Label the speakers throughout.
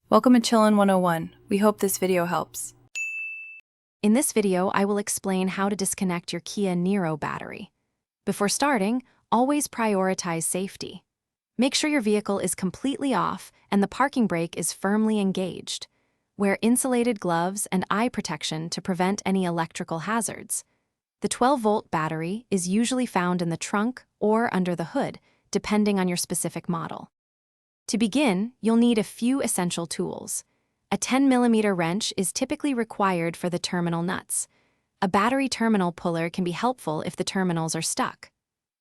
Speaker 1: Welcome to Chillin' 101. We hope this video helps.
Speaker 2: In this video, I will explain how to disconnect your Kia Niro battery. Before starting, always prioritize safety. Make sure your vehicle is completely off and the parking brake is firmly engaged. Wear insulated gloves and eye protection to prevent any electrical hazards. The 12-volt battery is usually found in the trunk or under the hood, depending on your specific model. To begin, you'll need a few essential tools. A 10mm wrench is typically required for the terminal nuts. A battery terminal puller can be helpful if the terminals are stuck.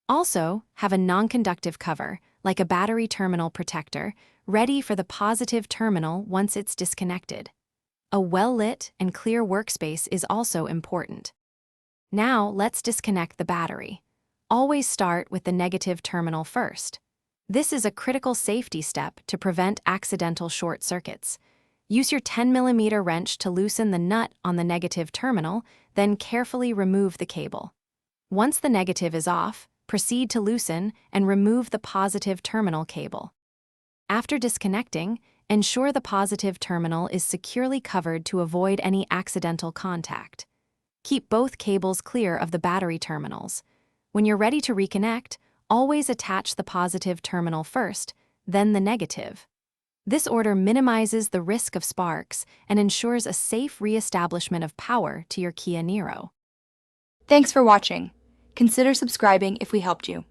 Speaker 2: Also, have a non-conductive cover, like a battery terminal protector, ready for the positive terminal once it's disconnected. A well-lit and clear workspace is also important. Now, let's disconnect the battery. Always start with the negative terminal first. This is a critical safety step to prevent accidental short circuits. Use your 10mm wrench to loosen the nut on the negative terminal, then carefully remove the cable. Once the negative is off, proceed to loosen and remove the positive terminal cable. After disconnecting, ensure the positive terminal is securely covered to avoid any accidental contact. Keep both cables clear of the battery terminals. When you're ready to reconnect, always attach the positive terminal first, then the negative. This order minimizes the risk of sparks and ensures a safe re-establishment of power to your Kia Niro.
Speaker 3: Thanks for watching. Consider subscribing if we helped you.